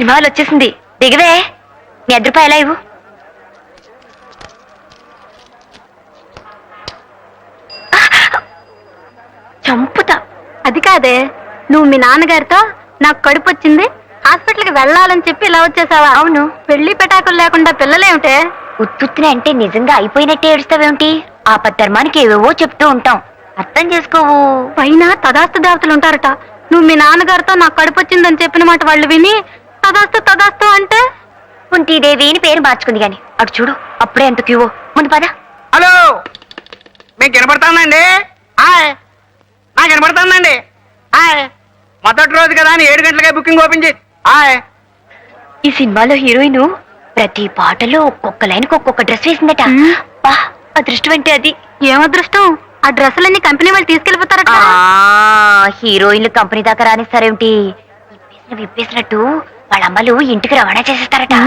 సినిమాలు వచ్చేసింది, దిగవే. నీ ₹100 ఇవ్వు. చంపుతా. అది కాదే, నువ్వు మీ నాన్నగారితో నాకు కడుపు వచ్చింది, హాస్పిటల్కి వెళ్ళాలని చెప్పి ఇలా వచ్చేసావా? అవును. పెళ్లి పెటాకులు లేకుండా పిల్లలేమిటే? ఉత్తుత్తిన అంటే నిజంగా అయిపోయినట్టే ఏడుస్తావేమిటి? ఆపద్ధర్మానికి ఏవేవో చెప్తూ ఉంటాం, అర్థం చేసుకోవు. పైన తదాస్తు దేవతలు ఉంటారట. నువ్వు మీ నాన్నగారితో నాకు కడుపు వచ్చిందని చెప్పిన మాట వాళ్ళు విని తదాస్తు తదాస్తు అంటే కుంతీదేవి అని పేరు మార్చుకుంది గాని అటు చూడు, అప్పుడే ఎంత క్యూవో. ముందు పద. హలో, మీకు వినపడుతుందండి? హాయ్, నాకు వినపడుతుందండి. హాయ్, మొదటి రోజు కదా అని 7 గంటలకే బుకింగ్ ఓపెన్ చేసి. హాయ్, ఈ సినిమాలో హీరోయిన్ ప్రతి పాటలో ఒక్కొక్క లైన్కి ఒక్కొక్క డ్రెస్ వేసిందట. బా, అదృష్టం అంటే అది. ఏం అదృష్టం? ఆ డ్రెస్సులన్నీ కంపెనీ వాళ్ళు తీసుకెళ్లిపోతారట. హీరోయిన్లు కంపెనీ దాకా రానిస్తారేమిటి? విప్పేసినట్టు వాళ్ళ అమ్మలు ఇంటికి రవాణా చేసేస్తారట.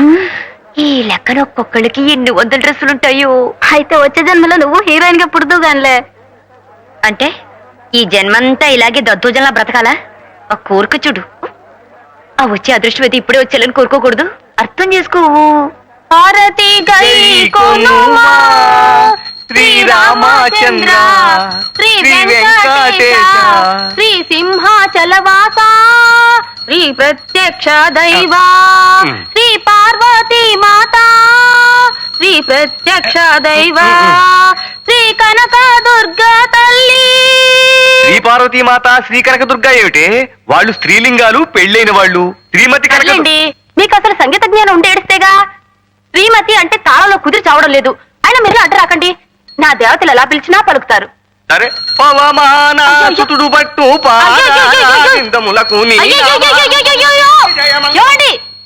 ఈ లెక్కన ఒక్కొక్కళ్ళకి ఎన్ని 100 డ్రెస్సులుంటాయో. అయితే వచ్చే జన్మలో నువ్వు హీరోయిన్ గా పుడుతూ గానిలే. అంటే ఈ జన్మంతా ఇలాగే దద్దోజనలా బ్రతకాలా? ఆ కోరిక చూడు. ఆ వచ్చే అదృష్టం అయితే ఇప్పుడే వచ్చేయాలని కోరుకోకూడదు, అర్థం చేసుకోవు. భారతి గై కొనుమా, శ్రీరామచంద్ర, శ్రీ శ్రీ వెంకటేశ, శ్రీ సింహాచలవాస, శ్రీ ప్రత్యక్ష దైవా, శ్రీ పార్వతీ మాత, శ్రీ ప్రత్యక్ష దైవా, శ్రీ కనక దుర్గా తల్లి. శ్రీ పార్వతీ మాత, శ్రీ కనక దుర్గా ఏమిటి? వాళ్ళు స్త్రీలింగాలు, పెళ్ళైన వాళ్ళు. శ్రీమతి కనక. మీకు అసలు సంగీత జ్ఞానం ఉంటే ఏడిస్తేగా. శ్రీమతి అంటే తాళంలో కుదిరి చావడం లేదు. అయినా మీరు అడ్డు రాకండి, నా దేవతలు ఎలా పిలిచినా పలుకుతారు. సరే, పవమానాసుతుడు పట్టు పాదములకు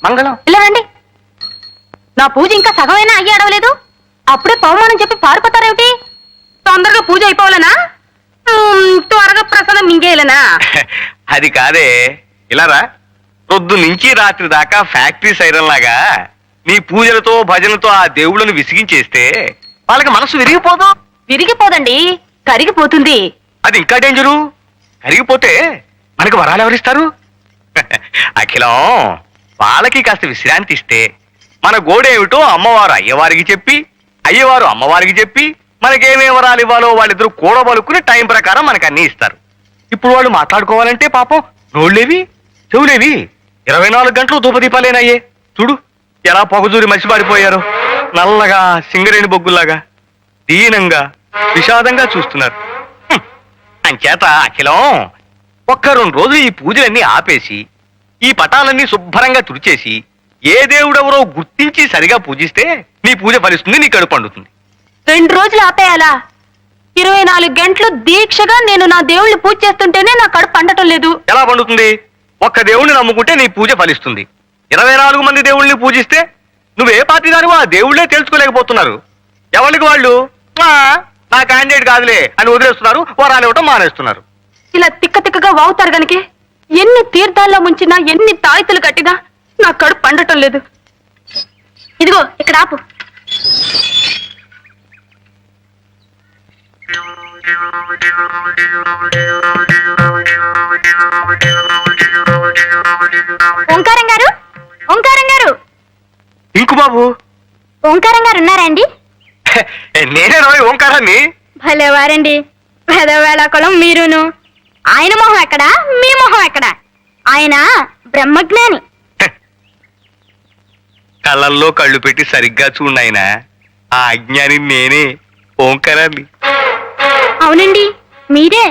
మంగళం. ఇలా రండి. నా పూజ ఇంకా సగమైనా అయ్యి అడవలేదు, అప్పుడే పవమానం చెప్పి పారిపోతారేమిటి? తొందరగా పూజ అయిపోవాలనా? త్వరగా ప్రసాదం మింగేయాలనా? అది కాదే, ఇలారా. పొద్దు నుంచి రాత్రి దాకా ఫ్యాక్టరీ సైరన్ లాగా నీ పూజలతో భజనలతో ఆ దేవుళ్ళను విసిగించేస్తే వాళ్ళకి మనసు విరిగిపోదు. విరిగిపోదండి, కరిగిపోతుంది. అది ఇంకా డేంజరు. కరిగిపోతే మనకి వరాలు ఎవరిస్తారు? అఖిలం, వాళ్ళకి కాస్త విశ్రాంతి ఇస్తే మన గోడేమిటో అమ్మవారు అయ్యవారికి చెప్పి, అయ్యవారు అమ్మవారికి చెప్పి మనకేమే వరాలు ఇవ్వాలో వాళ్ళిద్దరూ కూడబలుకుని టైం ప్రకారం మనకు అన్ని ఇస్తారు. ఇప్పుడు వాళ్ళు మాట్లాడుకోవాలంటే పాపం నోళ్ళేవి చెవులేవి 24 గంటలు ధూపదీపాలేనయ్యే. చూడు ఎలా పొగజూరి మసిపాడిపోయారు. నల్లగా సింగరేణి బొగ్గుల్లాగా దీనంగా విషాదంగా చూస్తున్నారు. అంచేత అఖిలం, ఒక్క 2 రోజులు ఈ పూజలన్నీ ఆపేసి ఈ పటాలన్నీ శుభ్రంగా తుడిచేసి ఏ దేవుడెవరో గుర్తించి సరిగా పూజిస్తే నీ పూజ ఫలిస్తుంది, నీ కడుపు పండుతుంది. 2 రోజులు ఆపేయాలా? 24 గంటలు దీక్షగా నేను నా దేవుళ్ళని పూజ చేస్తుంటేనే నా కడుపు పండటం లేదు. ఎలా పండుతుంది? ఒక్క దేవుణ్ణి నమ్ముకుంటే నీ పూజ ఫలిస్తుంది. 24 మంది దేవుళ్ళని పూజిస్తే నువ్వే పార్టీ దానివో ఆ దేవుళ్ళే తెలుసుకోలేకపోతున్నారు. ఎవరికి వాళ్ళు నా క్యాండిడేట్ కాదులే అని వదిలేస్తున్నారు, వరాలు ఇవ్వటం మానేస్తున్నారు. ఇలా తిక్క తిక్కగా వాగుతారు గనుక ఎన్ని తీర్థాల్లో ముంచినా, ఎన్ని తాయితులు కట్టినా నా కడుపు పండటం లేదు. ఇదిగో ఇక్కడ ఆపు. ఓంకారం గారు, ఓంకారం గారు. ఇంకు బాబు, ఓంకారం గారు ఉన్నారా అండి? నేనే రోయ్ ఓంకారాన్ని. భలేవారండి, పెదవేళకులం మీరును. ఆయన మొహం ఎక్కడా, మీ మొహం ఎక్కడా? ఆయన బ్రహ్మజ్ఞాని. కళ్ళల్లో కళ్ళు పెట్టి సరిగ్గా చూడాయన. ఆ అజ్ఞాని నేనే, ఓంకారాన్ని. అవునండి, మీరే.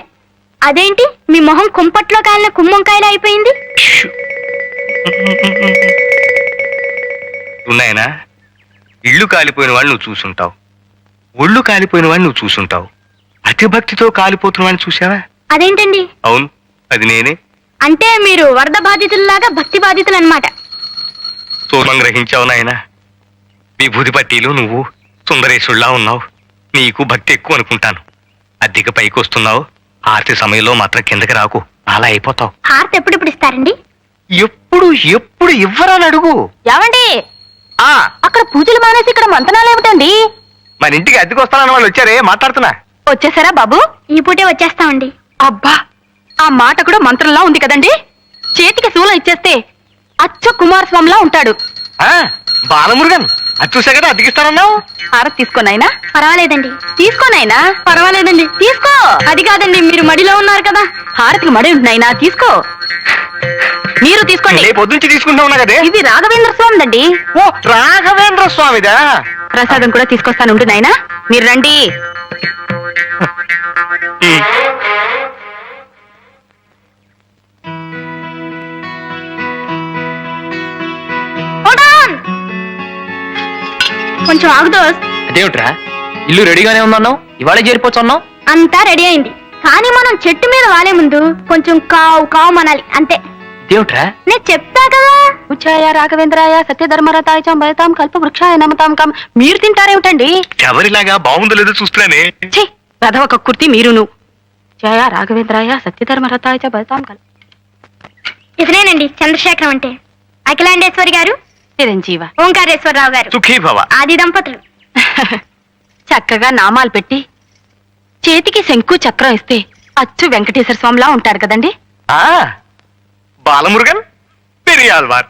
అదేంటి మీ మొహం కుంపట్లో కాలిన కుమ్మంకాయలు అయిపోయింది? ఉన్నాయనా, ఇళ్ళు కాలిపోయిన వాడిని నువ్వు చూసుంటావు, ఒళ్ళు కాలిపోయిన వాడిని నువ్వు చూసుంటావు, అతి భక్తితో కాలిపోతున్న వాడిని చూసావా? అదేంటండి? అవును, అది నేనే. అంటే మీరు వరద బాధితుల్లాగా భక్తి బాధితులు అన్నమాట. సోమం గ్రహించావు నాయనా. విభూతి పట్టీలు నువ్వు సుందరేశుల్లా ఉన్నావు. నీకు భక్తి ఎక్కువ అనుకుంటాను. అద్దెకి పైకి వస్తున్నావు, ఆర్తి సమయంలో మాత్రం కిందకి రాకు, అలా అయిపోతావు. హారతి ఎప్పుడు ఇస్తారండి? ఎప్పుడు ఎప్పుడు ఇవ్వరాని అడుగు. ఏమండి, ఆ అక్కడ పూజలు మానేసి ఇక్కడ మంతనాలు ఏమిటండి? మన ఇంటికి అద్దెకి వస్తానన్న వాళ్ళు వచ్చారే, మాట్లాడుతున్నా. వచ్చేసారా బాబు? ఈ పూటే వచ్చేస్తామండి. అబ్బా, ఆ మాట కూడా మంత్రంలా ఉంది కదండి. చేతికి శూలం ఇచ్చేస్తే అచ్చ కుమారస్వామిలా ఉంటాడు. ఆ, బాలమురుగన్ అది చూసా కదా అతికిస్తానన్నావు. హారతి తీసుకోనైనా పర్వాలేదండి. తీసుకోనైనా పర్వాలేదండి. తీసుకో. అది కాదండి, మీరు మడిలో ఉన్నారు కదా, హారతికి మడి ఉంటున్నాయినా. తీసుకో. మీరు తీసుకోండి. రేపు పొద్దుంచి తీసుకుంటా ఉన్నా కదే. ఇది రాఘవేంద్ర స్వామిదండి. ఓ రాఘవేంద్ర స్వామిదా. ప్రసాదం కూడా తీసుకొస్తాను ఉండు నాయనా. మీరు రండి. కొంచెం ఆగుదో. అదేమిట్రా ఇల్లు రెడీగానే ఉందన్నావు, ఇవాళ చేరిపోతున్నావు. అంతా రెడీ అయింది, కానీ మనం చెట్టు మీద వాలే ముందు కొంచెం కావు కావు మనాలి అంతే. ఇదేమిట్రా నేను చెప్తా కదా. ఉచ్చాయ రాఘవేంద్రాయ సత్యధర్మరతాయ చ భయతాం కల్ప వృక్షాయ నమతాం కాం. మీరు తింటారేమిటండి? ఎవరిలాగా బాగుందో లేదో చూస్తున్నానే. ఛీ, రథవ కక్కుర్తి మీరును. జయ రాఘవేంద్రాయ సత్యధర్మరతాయ చ భయతాం కల్ప. ఇతనేనండి చంద్రశేఖరం అంటే. అఖిలాండేశ్వరి గారు, చిరంజీవ. ఓంకారేశ్వరరావు గారు, సుఖీ భవ. ఆది దంపతులు. చక్కగా నామాలు పెట్టి చేతికి శంకు చక్రం ఇస్తే అచ్చు వెంకటేశ్వర స్వామిలా ఉంటారు కదండి. ఆ బాలమురుగన్ పెరియాల్వార్,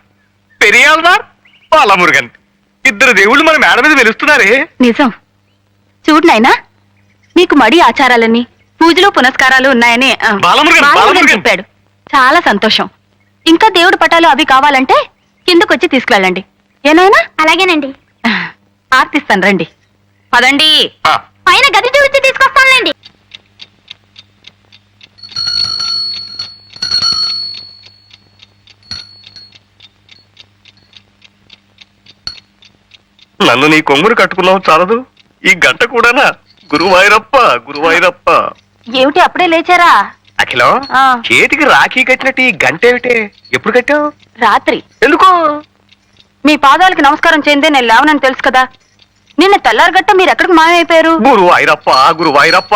పెరియాల్వార్ బాలమురుగన్, ఇద్దరు దేవుళ్ళు మన మేడ మీద వెలుస్తున్నారే. నిజం. చూడు నాయనా, నీకు మడి ఆచారాలన్నీ పూజలు పునస్కారాలు ఉన్నాయని బాలమురుగన్, బాలమురుగన్ బాలమురుగన్. చెప్పాడు. చాలా సంతోషం. ఇంకా దేవుడి పటాలు అవి కావాలంటే కిందకొచ్చి తీసుకువెళ్ళండి. ఏనాయనా? అలాగేనండి. ఆర్తిస్తాను, రండి. పదండి. ఆ, పైన గది చూపించి తీసుకొస్తానులేండి. నన్ను నీ కొంగురు కట్టుకున్నావు చాలదు, ఈ గంట కూడానా? గురువాయిరప్ప, గురువాయిరప్ప. ఏమిటి అప్పుడే లేచారా? అఖిలం, ఆ. చేతికి రాఖీ కట్టినట్టు ఈ గంట ఏమిటే? ఎప్పుడు కట్టావు? రాత్రి. ఎందుకు? మీ పాదాలకు నమస్కారం చేయందే నేను లేవనని తెలుసు కదా. నిన్న తెల్లారగట్ట మీరు ఎక్కడికి మాయమైపోయారు? గురువాయిరప్ప, గురువాయిరప్ప,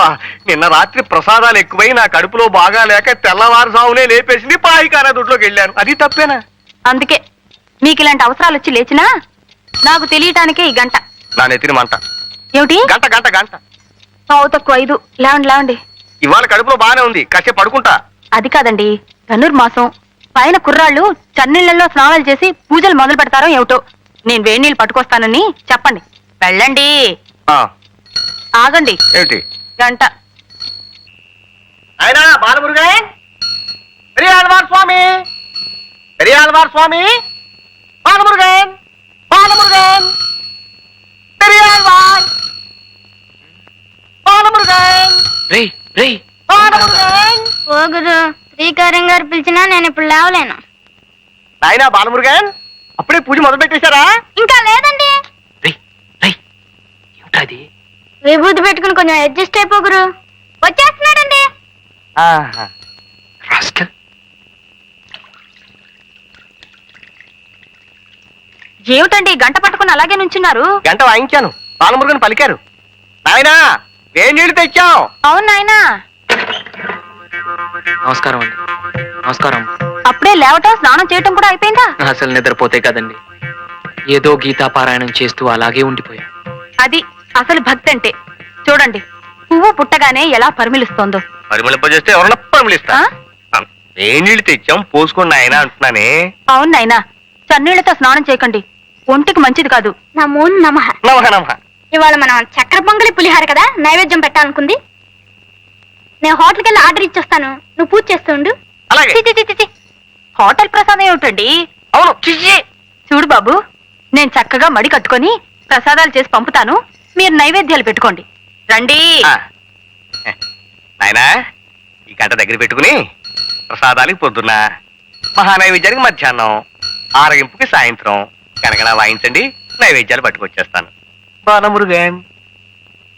నిన్న రాత్రి ప్రసాదాలు ఎక్కువై నా కడుపులో బాగా లేక తెల్లవారుజామునే లేపేసింది, పాయికారా దొడ్లోకి వెళ్ళాను. అది తప్పేనా? అందుకే మీకు ఇలాంటి అవసరాలు వచ్చి లేచినా నాకు తెలియటానికే ఈ గంట. నా నెత్తిన మంట. ఏమిటి? గంట గంట గంట. పావు తక్కువ 5. లేవండి లేవండి. ఇవాళ కడుపులో బానే ఉంది, కాసేపు పడుకుంటా. అది కాదండి, ధనుర్మాసం పైన కుర్రాళ్ళు చన్నీళ్లలో స్నానాలు చేసి పూజలు మొదలు పెడతారో ఏమిటో. నేను వేడి నీళ్ళు పట్టుకొస్తానని చెప్పండి. వెళ్ళండి. ఆ, ఆగండి. ఏమిటి? గంట. ఆయన బాలమురుగన్, పెరియాళ్వార్ స్వామి, పెరియాళ్వార్ స్వామి, బాలమురుగన్, బాలమురుగన్, పెరియాళ్వార్, బాలమురుగన్, రే రే బాలమురుగన్. ఓ గురు, శ్రీకారం గారు పిలిచినా నేను ఇప్పుడు లేవలేను. ఆయన బాలమురుగన్, అప్పుడే పూజ మొదలు పెట్టేశారా? ఇంకా లేదండి. రే రే ఏమిట్రా అది? విభూతి పెట్టుకుని కొంచెం అడ్జస్ట్ అయిపో గురు. వచ్చేస్తున్నాడండి. ఆహా. రాస్కల్. ఏమిటండి గంట పట్టుకుని అలాగే నుంచున్నారు? గంట వాయించాను, బాలమురుగన్ పలికారు. నాయనా వేడి నీళ్లు తెచ్చాం. అవును నాయనా. నమస్కారం అండి. నమస్కారం. అప్పుడే లేవటం స్నానం చేయటం కూడా అయిపోయిందా? అసలు నిద్రపోతే కదండి, ఏదో గీతా పారాయణం చేస్తూ అలాగే ఉండిపోయా. అది అసలు భక్తి అంటే. చూడండి, పువ్వు పుట్టగానే ఎలా పరిమిలిస్తోందో. పరిమళింపజేస్తే ఎవరన్నా పరిమళిస్తా. వేడి నీళ్లు తెచ్చాం, పోసుకోండి ఆయన అంటున్నానే. అవును నాయనా, చన్నీళ్లతో స్నానం చేయకండి, ఒంటికి మంచిది కాదు. నమో నమః. నమః నమః. ఇవాళ మనం చక్కెర పొంగలి పులిహార కదా నైవేద్యం పెట్టాలనుకుంది. నేను హోటల్కి వెళ్ళి ఆర్డర్ ఇచ్చొస్తాను, నువ్వు పూజ చేస్తుండు. అలాగే. చి, చి, చి, చి, చి. హోటల్ ప్రసాదం ఏమిటండి? అవును, చిచి. చూడు బాబు, నేను చక్కగా మడి కట్టుకొని ప్రసాదాలు చేసి పంపుతాను, మీరు నైవేద్యాలు పెట్టుకోండి. రండి. ఆ. నాయనా ఈ గంట దగ్గర పెట్టుకుని ప్రసాదానికి పొద్దున్న, మహానైవేద్యానికి మధ్యాహ్నం, ఆరగింపుకి సాయంత్రం కనకన వాయించండి, నైవేద్యాలు పట్టుకొచ్చేస్తాను. బాలమురుగన్,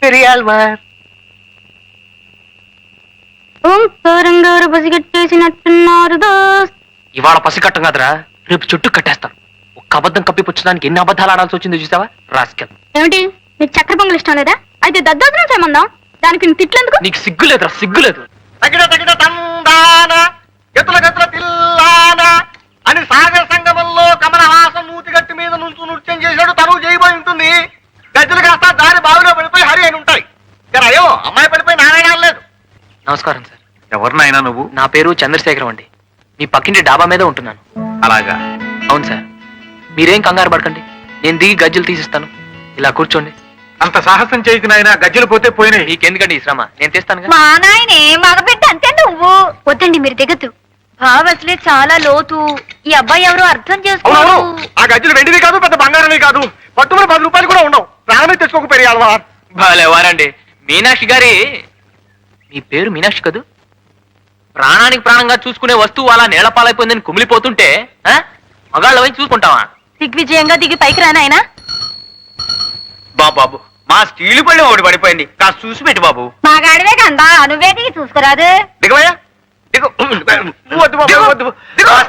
పెరియాళ్వార్. ఓంకారం గారు పసిగట్టేసినట్టున్నారు దోస్త్. ఇవాళ పసికట్టం కదరా, రేపు చుట్టూ కట్టేస్తాను. ఒక్క అబద్ధం కప్పిపుచ్చడానికి ఎన్ని అబద్ధాలు ఆడాల్సి వచ్చిందో చూసావా? రాస్కల్. ఏమిటి, మీకు చక్కెర పొంగల్ ఇష్టం లేదా? అయితే దద్దోజనం చేయమందాం, దానికి నువ్వు తిట్లేందుకు? నీకు సిగ్గులేదురా, సిగ్గులేదు. తగిన తగిన తందాన గతుల గతుల తిల్లాన అని సాగర సంగమంలో కమలహాసం నూతిగట్టి మీద నుంచు నృత్యం చేశాడు. తను చేయబోయి ఉంటుంది. గజ్జలు కాస్త దారి బావిలో పడిపోయి హరి అని ఉంటాయి. అయ్యో అమ్మాయి పడిపోయి నారాయణ లేదు. నమస్కారం సార్. ఎవరినైనా నువ్వు? నా పేరు చంద్రశేఖరం అండి. మీ పక్కింటి డాబా మీద ఉంటున్నాను. అలాగా, అవును సార్, మీరేం కంగారు పడకండి, నేను దిగి గజ్జలు తీసిస్తాను. ఇలా కూర్చోండి. అంత సాహసం చేయకు నాయన, గజ్జలు పోతే పోయినాయి. మీకెందుకండి ఈ శ్రమ, నేను తీస్తాను. మా నాయనే మగబిడ్డ అంతే నువ్వు. వద్దండి మీరు దిగద్దు. బావ అసలే చాలా లోతు. ఈ అబ్బాయి ఎవరో అర్థం చేసుకోరు. ఆ గజ్జలు వెండివి కాదు, పెద్ద బంగారమే కాదు. పట్టుమని 10 రూపాయలు కూడా ఉండవు. ప్రాణమే తెచ్చుకోకపోయావా? భలేవారండి. మీనాక్షి గారి, మీ పేరు మీనాక్షి కదూ? ప్రాణానికి ప్రాణంగా చూసుకునే వస్తువు అలా నేలపాలైపోయిందని కుమిలిపోతుంటే మగాళ్ళ వైపు చూసుకుంటావా? దిగ్విజయంగా దిగి పైకి రానాయనా. బాబు మా స్టీలు పళ్ళెం ఒకటి పడిపోయింది, కాస్త చూసి పెట్టి బాబు. మా గాడివే కందా, నువ్వే దిగి చూసుకురాదు. దిగవయ్యా, దిగు. వద్దు బాబు, వద్దు.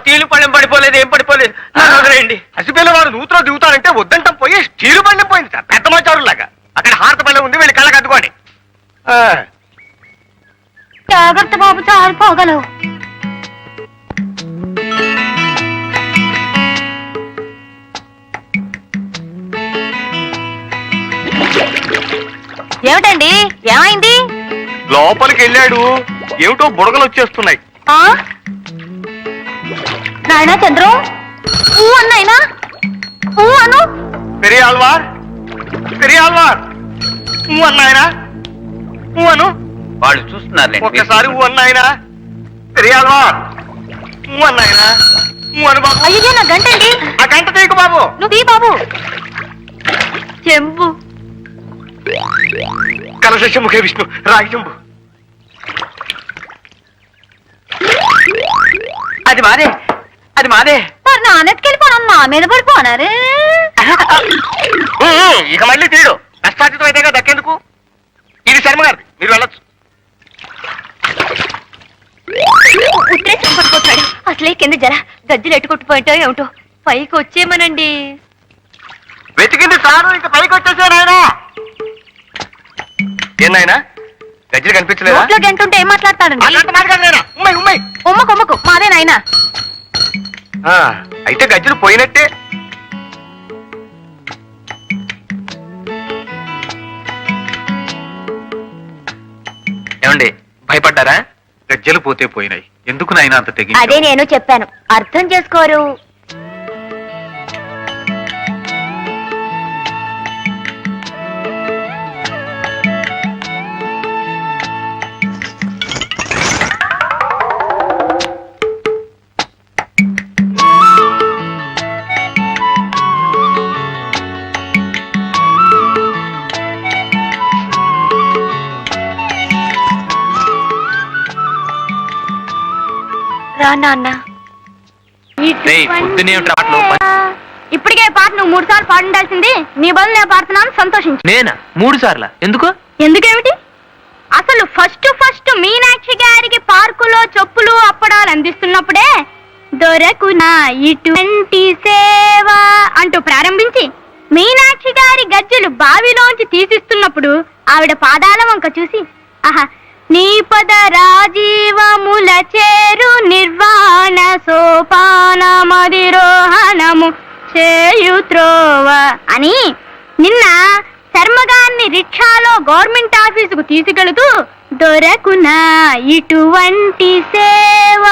స్టీలు పళ్ళెం పడిపోలేదు, ఏం పడిపోలేదు. హసిపిల్ల వారు నూతులో దిగుతారంటే వద్దంటాం, పోయి స్టీలు పళ్ళెం పోయింది సార్, పెద్ద మాచారులాగా. అక్కడ హారత పళ్ళెం ఉంది, వెళ్ళి కళ్ళకి అద్దుకోండి. జాగ్రత్త బాబు, చాలిపోగలవు. ఏమిటండి, ఏమైంది? లోపలికి వెళ్ళాడు, ఏమిటో బుడగలు వచ్చేస్తున్నాయి. నాయనా చంద్రం, ఊ అన్నాయనా, ఊ అను. పెరియాల్వార్, పెరియాల్వార్, నువ్వు అన్నాయనా, నువ్వు అను. వాళ్ళు చూస్తున్నారు, ఒక్కసారి నువ్వు అన్నాయనా. పెరియాల్వార్, నువ్వు అన్నాయనా, నువ్వు అను బాబు. అయ్యో నా గంటండి. ఆ గంట తీయకు బాబు. నువ్వు తీ బాబు. చెంబు. కలశముఖే విష్ణు, రాగి చెంబు. అది మాదే, అది మాదే. మరి నాన్నెత్తుకెళ్ళిపోను, మా మీద పడిపోనారు. ఇక మళ్ళీ తీడు, కష్టార్జితం అయితేగా దక్కేందుకు. ఇది శర్మ గారిది, మీరు వెళ్ళొచ్చు. ఉత్తరేసం పడిపోతాడు. అసలే కింద జర గజ్జలు ఎట్టుకొట్టుపోయింటో ఏమిటో. పైకి వచ్చేమనండి. వెతికింది సారు, ఇక పైకి వచ్చేసాను ఆయన. ఏనాయనా, గజ్జలు కనిపించలేదా? రోడ్లో గంటుంటే ఏం మాట్లాడతాడండి? ఉమ్మై ఉమ్మకు మాదే నాయనా. అయితే గజ్జలు పోయినట్టే. ఏమండి, భయపడ్డారా? గజ్జలు పోతే పోయినాయి, ఎందుకు నాయన అంత తెగి? అదే నేను చెప్పాను, అర్థం చేసుకోరు. రా నాన్న. పొద్దునేమిటి పాటలు? ఇప్పటికే పాట నువ్వు 3 సార్లు పాడుండాల్సింది. నీ బదులు నేను పాడుతున్నాను, సంతోషించు. నేనా 3 సార్లా? ఎందుకు? ఎందుకేమిటి? అసలు ఫస్ట్ మీనాక్షి గారికి పార్కులో చెప్పులు అప్పడాలు అందిస్తున్నప్పుడే దొరకునా ఇటువంటి సేవ అంటూ ప్రారంభించి మీనాక్షి గారి గజ్జలు బావిలోంచి తీసిస్తున్నప్పుడు ఆవిడ పాదాల వంక చూసి, ఆహా, నీ పద రాజీవముల చేరు నిర్వాణ సోపాన మదిరోహణము చేయుత్రోవ అని నిన్న శర్మగారిని రిక్షాలో గవర్నమెంట్ ఆఫీసుకు తీసుకెళుతూ దొరకునా ఇటువంటి సేవ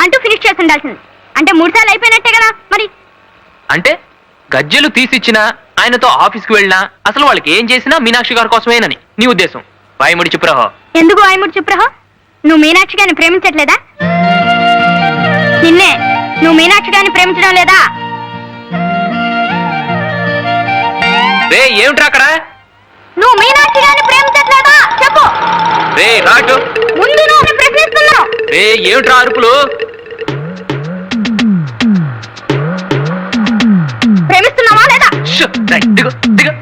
అంటూ ఫినిష్ చేసి ఉండాల్సింది. అంటే 3 సార్లు అయిపోయినట్టే కదా మరి. అంటే గజ్జలు తీసిచ్చినా, ఆయనతో ఆఫీస్కి వెళ్ళినా, అసలు వాళ్ళకి ఏం చేసినా మీనాక్షి గారి కోసమేనని నీ ఉద్దేశం. వాయిముడి చెప్పురాహో. ఎందుకు వాయిముడి చెప్పురాహో? నువ్వు మీనాక్షి గారిని ప్రేమించట్లేదా? నిన్నే, నువ్వు మీనాక్షి గారిని ప్రేమించడం లేదా? రే ఏమిట్రా అక్కడ? నువ్వు మీనాక్షి గారిని ప్రేమించట్లేదా చెప్పు. రే రాటు. ముందు నువ్వు ప్రశ్నిస్తున్నావు. రే ఏమిట్రా అరుపులు? ప్రేమిస్తున్నావా లేదా? దిగు దిగు.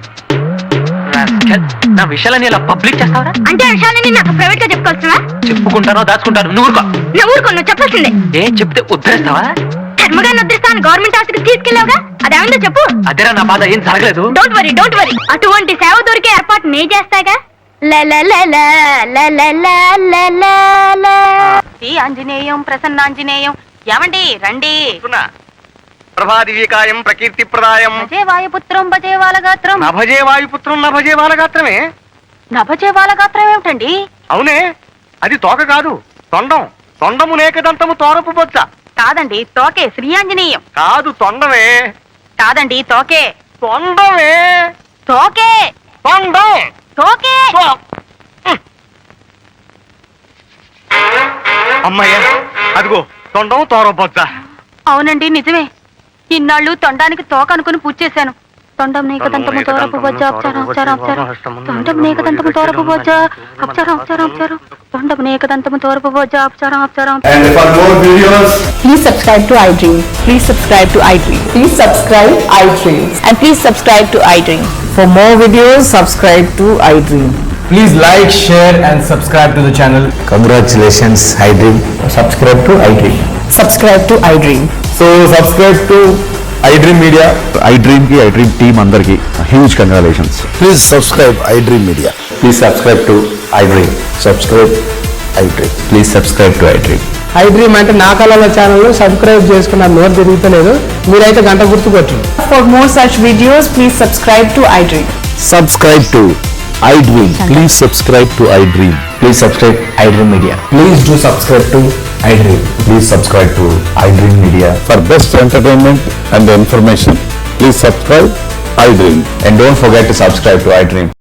నా విషయాలని ఇలా పబ్లిక్ చేస్తావరా? అంటే విషయాన్ని నాకు ప్రైవేట్ గా చెప్పుకోవచ్చునా? చెప్పుకుంటానో దాచుకుంటాను. నువ్వు నువ్వు చెప్పాల్సిందే. ఏ చెప్తే ఉద్ధరిస్తావా? ధర్మగారిని ఉద్ధరిస్తాను గవర్నమెంట్ ఆఫీస్కి తీసుకెళ్ళావుగా, అదేమిటో చెప్పు. అదేరా నా బాధ, ఏం జరగలేదు. Don't worry. అటువంటి సేవ దొరికే ఏర్పాటు నే చేస్తాగా. ఆంజనేయం ప్రసన్నాంజనేయం. ఏమండి రండి. ప్రభాదివ్యకాయం ప్రకీర్తి ప్రదాయం. భజే వాయుపుత్రం భజే వాలగాత్రం. నభజే వాయుపుత్రం నభజే బాలగాత్రమే. నభజే వాలగాత్రం ఏమిటండి? అవునే, అది తోక కాదు, తొండం. తొండము నేకదంతము తోరపు బొచ్చ. కాదండి తోకే శ్రీయాంజనేయం. కాదు తొండమే. కాదండి తోకే. తొండమే. తోకే. తొండం. తోకే. అమ్మయ్య, అదిగో తొండం తోరబొద్ద. అవునండి నిజమే. ఇన్నాళ్ళు తొండానికి తోక అనుకుని పూజ చేశాను. తొండం నీకదంతము తోరపు బొజ్జ అప్చారం అప్చారం అప్చారం. తొండం నీకదంతము తోరపు బొజ్జ అప్చారం అప్చారం అప్చారం. తొండం నీకదంతము తోరపు బొజ్జ అప్చారం అప్చారం. And for more videos, Please subscribe to iDream. Please subscribe to iDream. Please subscribe iDream. And please subscribe to iDream. For more videos, subscribe to iDream. please like, share and subscribe to the channel. Congratulations, iDream. Subscribe to iDream. Subscribe to iDream. So subscribe to iDream Media. iDream ki iDream team andarki huge congratulations. Please subscribe iDream Media. Please subscribe to iDream. Subscribe iDream. Please subscribe to iDream. iDream అంటే నా కళల channel subscribe చేసుకున్న నోరు తిరుగుతలేదు. మీరైతే గంట గుర్తు కొట్టండి. For more such videos, please subscribe to iDream. Subscribe to iDream. Please subscribe to iDream. Please subscribe iDream Media. Please do subscribe to iDream. Please subscribe to iDream Media. For best entertainment and information, please subscribe iDream. And don't forget to subscribe to iDream.